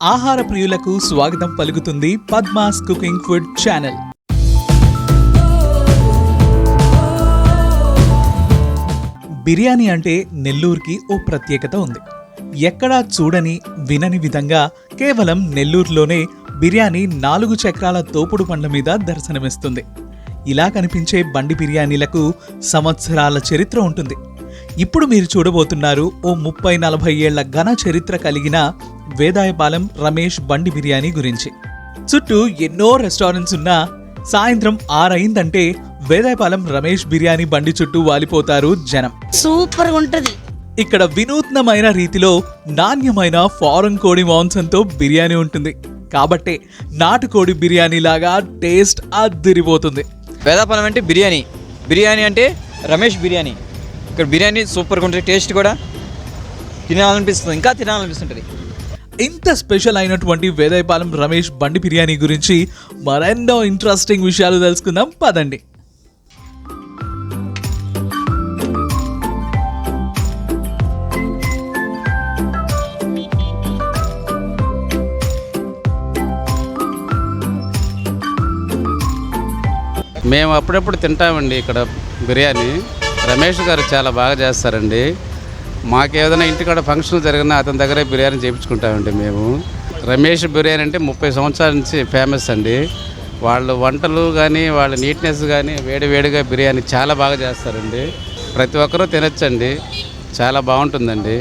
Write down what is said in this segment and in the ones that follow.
ఆహార ప్రియులకు స్వాగతం పలుకుతుంది Padma's cooking food channel. Biryani అంటే నెల్లూరుకి ఓ ప్రత్యేకత ఉంది. ఎక్కడా చూడని వినని విధంగా కేవలం నెల్లూరులోనే బిర్యానీ 4 చక్రాల తోపుడు బండ్ల మీద దర్శనమిస్తుంది. ఇలా కనిపించే బండి బిర్యానీలకు సంవత్సరాల చరిత్ర ఉంటుంది. ఇప్పుడు మీరు చూడబోతున్నారు ఓ 30-40 ఏళ్ల ఘన చరిత్ర కలిగిన వేదాయపాలెం రమేష్ బండి బిర్యానీ గురించి. చుట్టూ ఎన్నో రెస్టారెంట్స్ ఉన్నా సాయంత్రం 6 అయిందంటే వేదాయపాలెం రమేష్ బిర్యానీ బండి చుట్టూ వాలిపోతారు జనం. సూపర్ ఉంటది. ఇక్కడ వినూత్నమైన రీతిలో నాణ్యమైన ఫారెన్ కోడి మాంసంతో బిర్యానీ ఉంటుంది. కాబట్టే నాటుకోడి బిర్యానీ లాగా టేస్ట్ అదిరిపోతుంది. వేదాయపాలెం అంటే బిర్యానీ, బిర్యానీ అంటే రమేష్ బిర్యానీ. ఇక్కడ బిర్యానీ సూపర్గా ఉంటుంది, టేస్ట్ కూడా తినాలనిపిస్తుంది, ఇంకా తినాలనిపిస్తుంటుంది. ఇంత స్పెషల్ అయినటువంటి వేదాయపాలెం రమేష్ బండి బిర్యానీ గురించి మరెన్నో ఇంట్రెస్టింగ్ విషయాలు తెలుసుకుందాం పదండి. మేము అప్పుడప్పుడు తింటామండి ఇక్కడ బిర్యానీ. రమేష్ గారు చాలా బాగా చేస్తారండి. మాకు ఏదైనా ఇంటికాడ ఫంక్షన్ జరిగినా అతని దగ్గరే బిర్యానీ చేయించుకుంటామండి మేము. రమేష్ బిర్యానీ అంటే 30 సంవత్సరాల నుంచి ఫేమస్ అండి. వాళ్ళు వంటలు కానీ వాళ్ళ నీట్నెస్ కానీ వేడివేడిగా బిర్యానీ చాలా బాగా చేస్తారండి. ప్రతి ఒక్కరూ తినచ్చండి, చాలా బాగుంటుందండి.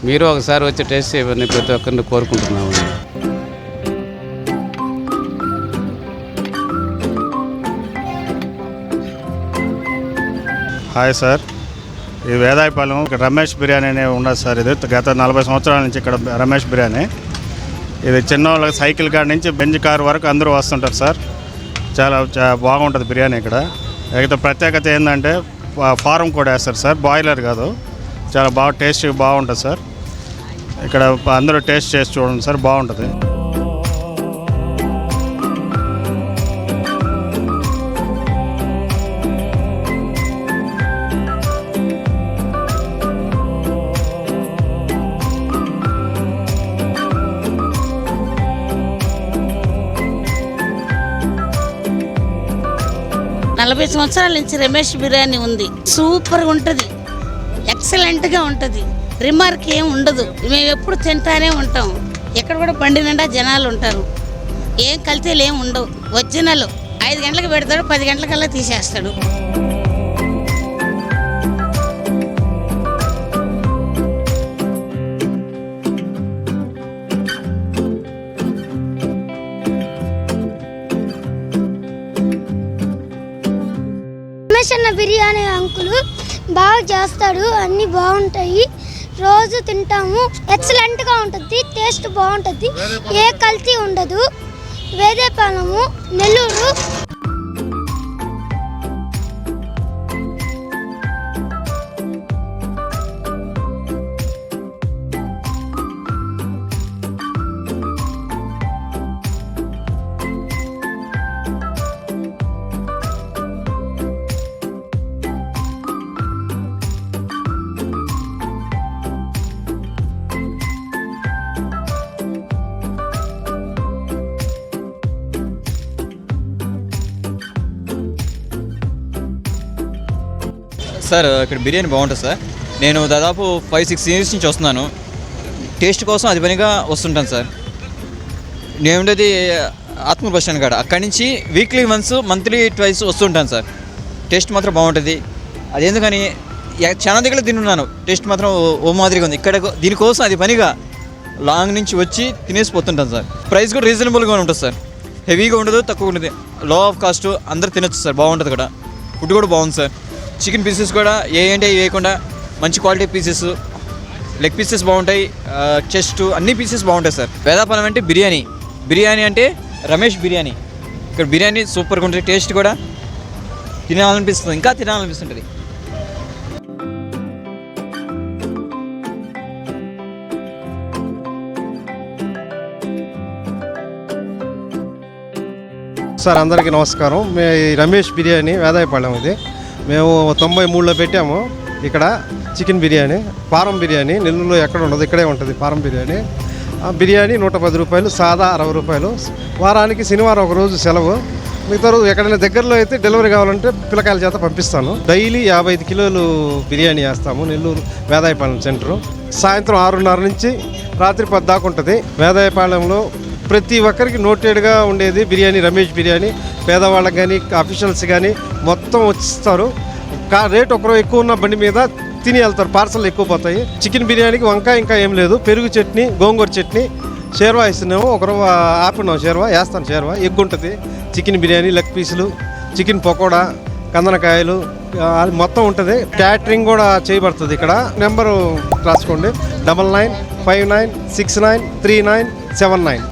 మీరు ఒకసారి వచ్చి టేస్ట్ చేయమని ప్రతి ఒక్కరిని కోరుకుంటున్నామండి. హాయ్ సార్, ఈ వేదాయపాలెం రమేష్ బిర్యానీ అనేది ఉన్నది సార్. ఇది గత 40 సంవత్సరాల నుంచి ఇక్కడ రమేష్ బిర్యానీ. ఇది చిన్నవాళ్ళకి సైకిల్ కాడ నుంచి బెంజ్ కార్ వరకు అందరూ వస్తుంటారు సార్. చాలా బాగుంటుంది బిర్యానీ ఇక్కడ. అయితే ప్రత్యేకత ఏంటంటే ఫారం కూడా వేస్తారు సార్, బాయిలర్ కాదు. చాలా బాగా టేస్ట్ బాగుంటుంది సార్. ఇక్కడ అందరూ టేస్ట్ చేసి చూడండి సార్, బాగుంటుంది. నలభై సంవత్సరాల నుంచి రమేష్ బిర్యానీ ఉంది. సూపర్గా ఉంటుంది, ఎక్సలెంట్గా ఉంటుంది, రిమార్క్ ఏం ఉండదు. మేము ఎప్పుడు తింటానే ఉంటాం. ఎక్కడ కూడా బండి నిండా జనాలు ఉంటారు. ఏం కల్తీలు ఏం ఉండవు. ఒరిజినల్ 5 గంటలకు పెడతాడు, 10 గంటలకల్లా తీసేస్తాడు. రమేష్ అన్న బిర్యానీ అంకులు బాగా చేస్తాడు, అన్నీ బాగుంటాయి. రోజు తింటాము, ఎక్సలెంట్గా ఉంటుంది, టేస్ట్ బాగుంటుంది, ఏ కల్తీ ఉండదు. వేదాయపాలెము, నెల్లూరు. సార్ ఇక్కడ బిర్యానీ బాగుంటుంది సార్. నేను దాదాపు 5-6 ఇయర్స్ నుంచి వస్తున్నాను. టేస్ట్ కోసం అది పనిగా వస్తుంటాను సార్. నేను ఉండేది ఆత్మూరు బస్ స్టాండ్ కాడ. అక్కడి నుంచి వీక్లీ వన్స్, మంత్లీ ట్వైస్ వస్తుంటాను సార్. టేస్ట్ మాత్రం బాగుంటుంది. అది ఎందుకని చాలా దగ్గర తిన్నాను, టేస్ట్ మాత్రం ఓ మాదిరిగా ఉంది. ఇక్కడ దీనికోసం అది పనిగా లాంగ్ నుంచి వచ్చి తినేసి పోతుంటాను సార్. ప్రైస్ కూడా రీజనబుల్గా ఉంటుంది సార్. హెవీగా ఉండదు, తక్కువ ఉంటుంది, లో ఆఫ్ కాస్ట్, అందరు తినొచ్చు సార్. బాగుంటుంది కూడా, ఫుడ్ కూడా బాగుంది సార్. చికెన్ పీసెస్ కూడా ఏంటి వేయకుండా మంచి క్వాలిటీ పీసెస్, లెగ్ పీసెస్ బాగుంటాయి, చెస్ట్, అన్ని పీసెస్ బాగుంటాయి సార్. వేదాయపాలెం అంటే బిర్యానీ, బిర్యానీ అంటే రమేష్ బిర్యానీ. ఇక్కడ బిర్యానీ సూపర్గా ఉంటుంది, టేస్ట్ కూడా తినాలనిపిస్తుంది, ఇంకా తినాలనిపిస్తుంటుంది. సార్ అందరికీ నమస్కారం. రమేష్ బిర్యానీ వేదాయపాలెం. ఇది మేము 93లో పెట్టాము. ఇక్కడ చికెన్ బిర్యానీ, ఫారం బిర్యానీ నెల్లూరులో ఎక్కడ ఉండదు, ఇక్కడే ఉంటుంది ఫారం బిర్యానీ. బిర్యానీ 110 రూపాయలు, సాదా 60 రూపాయలు. వారానికి శనివారం ఒక రోజు సెలవు. మిగతా రోజు ఎక్కడైనా దగ్గరలో అయితే డెలివరీ కావాలంటే పిల్లకాయల చేత పంపిస్తాను. డైలీ 55 కిలోలు బిర్యానీ వేస్తాము నెల్లూరు వేదాయపాలెం సెంటరు. సాయంత్రం 6:30 నుంచి రాత్రి 10 దాకా ఉంటుంది. వేదాయపాలెంలో ప్రతి ఒక్కరికి నోటెడ్గా ఉండేది బిర్యానీ, రమేష్ బిర్యానీ. పేదవాళ్ళకి కానీ అఫీషియల్స్ కానీ మొత్తం వచ్చిస్తారు. రేట్ ఒకరో ఎక్కువ ఉన్న బండి మీద తిని వెళ్తారు, పార్సల్ ఎక్కువ పోతాయి. చికెన్ బిర్యానీకి వంకాయ ఇంకా ఏం లేదు, పెరుగు చట్నీ, గోంగూర చట్నీ, షేర్వా ఇస్తున్నాము. ఒకరో ఆపినాము షేర్వా, వేస్తాను షేర్వా. ఎగ్ ఉంటుంది, చికెన్ బిర్యానీ, లెగ్ పీసులు, చికెన్ పకోడా, కందనకాయలు అది మొత్తం ఉంటుంది. క్యాటరింగ్ కూడా చేయబడుతుంది. ఇక్కడ నెంబరు రాసుకోండి 9959693979.